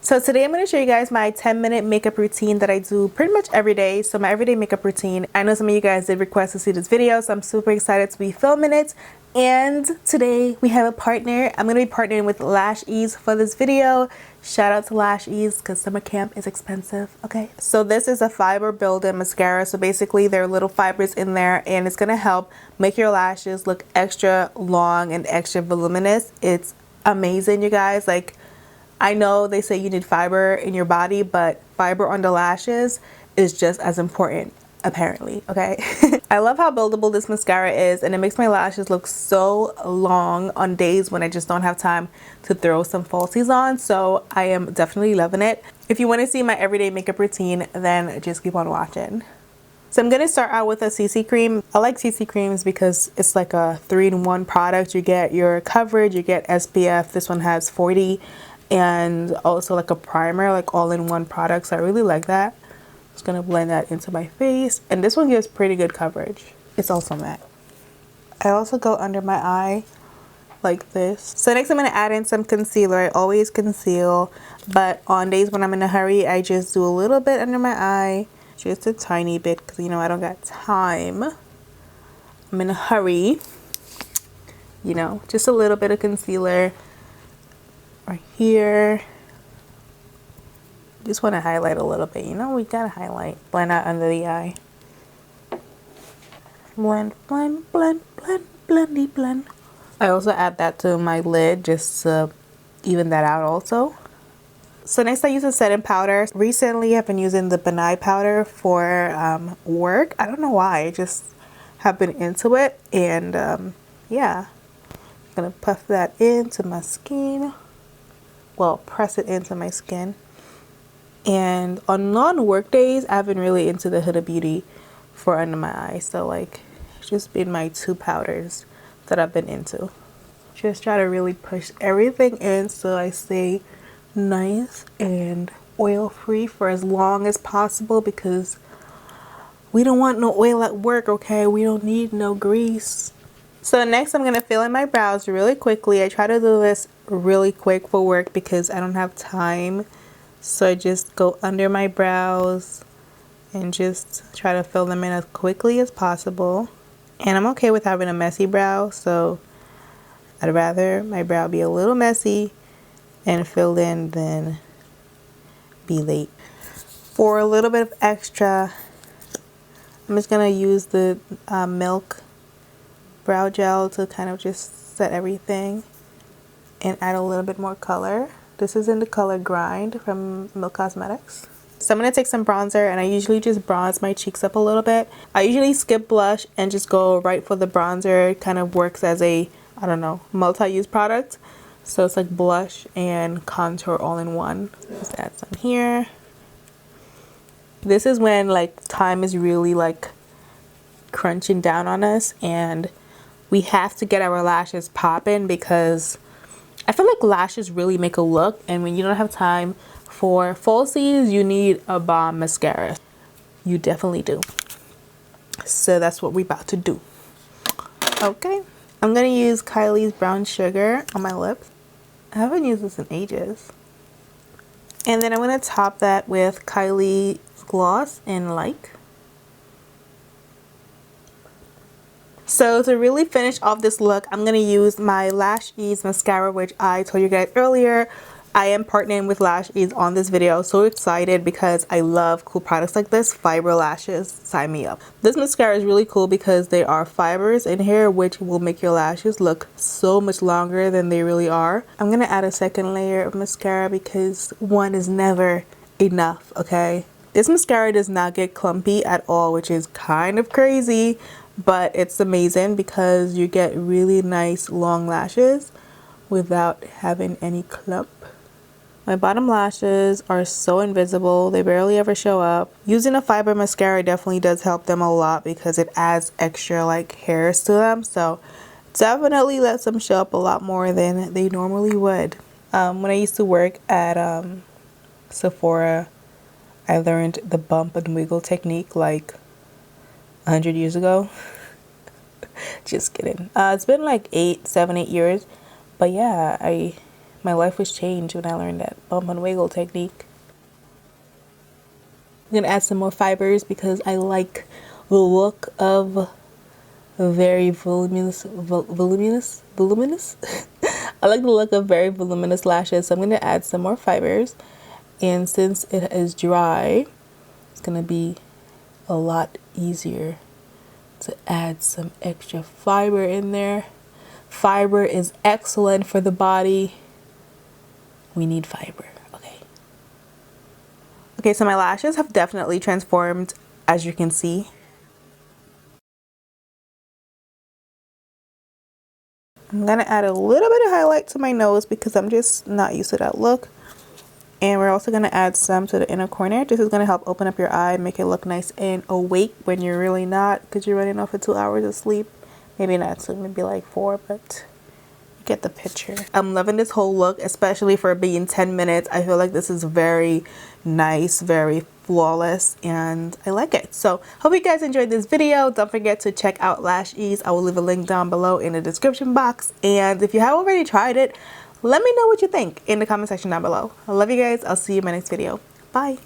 So today I'm going to show you guys my 10-minute makeup routine that I do pretty much every day. So my everyday makeup routine. I know some of you guys did request to see this video, so I'm super excited to be filming it. And today we have a partner. I'm going to be partnering with Lash Ease for this video. Shout out to Lash Ease because summer camp is expensive, okay? So this is a fiber building mascara. So basically there are little fibers in there and it's going to help make your lashes look extra long and extra voluminous. It's amazing, you guys. Like, I know they say you need fiber in your body, but fiber on the lashes is just as important, apparently, okay? I love how buildable this mascara is, and it makes my lashes look so long on days when I just don't have time to throw some falsies on, so I am definitely loving it. If you want to see my everyday makeup routine, then just keep on watching. So I'm going to start out with a CC cream. I like CC creams because it's like a 3-in-1 product. You get your coverage, you get SPF. This one has 40. And also like a primer, like all-in-one product, so I really like that. Just gonna blend that into my face, and this one gives pretty good coverage. It's also matte. I also go under my eye like this. So next I'm gonna add in some concealer. I always conceal, but on days when I'm in a hurry, I just do a little bit under my eye, just a tiny bit, because you know I don't got time. I'm in a hurry, you know, just a little bit of concealer. Right here. Just want to highlight a little bit. You know, we gotta highlight. Blend out under the eye. Blend, blend, blend, blend, blendy, blend. I also add that to my lid just to even that out also. So next I use a setting powder. Recently I've been using the Nye Powder for work. I don't know why. I just have been into it. And yeah. I'm gonna puff that into my skin. Well, press it into my skin. And on non-work days, I've been really into the Huda Beauty for under my eyes. So like, it's just been my two powders that I've been into. Just try to really push everything in so I stay nice and oil free for as long as possible, because we don't want no oil at work, okay? We don't need no grease. So next I'm going to fill in my brows really quickly. I try to do this really quick for work because I don't have time. So I just go under my brows and just try to fill them in as quickly as possible. And I'm okay with having a messy brow, so I'd rather my brow be a little messy and filled in than be late. For a little bit of extra, I'm just going to use the Milk brow gel to kind of just set everything and add a little bit more color. This is in the color Grind from Milk Cosmetics. So I'm going to take some bronzer, and I usually just bronze my cheeks up a little bit. I usually skip blush and just go right for the bronzer. It kind of works as a, I don't know, multi-use product. So it's like blush and contour all in one. Just add some here. This is when like time is really like crunching down on us, and we have to get our lashes popping because I feel like lashes really make a look, and when you don't have time for falsies, you need a bomb mascara. You definitely do. So that's what we're about to do. Okay. I'm going to use Kylie's Brown Sugar on my lips. I haven't used this in ages. And then I'm going to top that with Kylie's Gloss in Like. So to really finish off this look, I'm going to use my Lash Ease mascara, which I told you guys earlier. I am partnering with Lash Ease on this video. So excited because I love cool products like this. Fiber lashes, sign me up. This mascara is really cool because there are fibers in here which will make your lashes look so much longer than they really are. I'm going to add a second layer of mascara because one is never enough, okay? This mascara does not get clumpy at all, which is kind of crazy. But it's amazing because you get really nice long lashes without having any clump. My bottom lashes are so invisible, they barely ever show up. Using a fiber mascara definitely does help them a lot because it adds extra like hairs to them. So definitely lets them show up a lot more than they normally would. When I used to work at Sephora, I learned the bump and wiggle technique like 100 years ago. Just kidding. It's been like 7, 8 years, but yeah, I My life was changed when I learned that bump and wiggle technique. I'm gonna add some more fibers because I like the look of very voluminous. I like the look of very voluminous lashes, so I'm gonna add some more fibers. And since it is dry, it's gonna be a lot easier to add some extra fiber in there. Fiber is excellent for the body. We need fiber, okay? Okay, so my lashes have definitely transformed, as you can see. I'm gonna add a little bit of highlight to my nose because I'm just not used to that look. And we're also gonna add some to the inner corner. This is gonna help open up your eye, make it look nice and awake when you're really not, because you're running off of 2 hours of sleep. Maybe not, so maybe like 4, but you get the picture. I'm loving this whole look, especially for being 10 minutes. I feel like this is very nice, very flawless, and I like it. So hope you guys enjoyed this video. Don't forget to check out Lash Ease. I will leave a link down below in the description box. And if you have already tried it, let me know what you think in the comment section down below. I love you guys. I'll see you in my next video. Bye.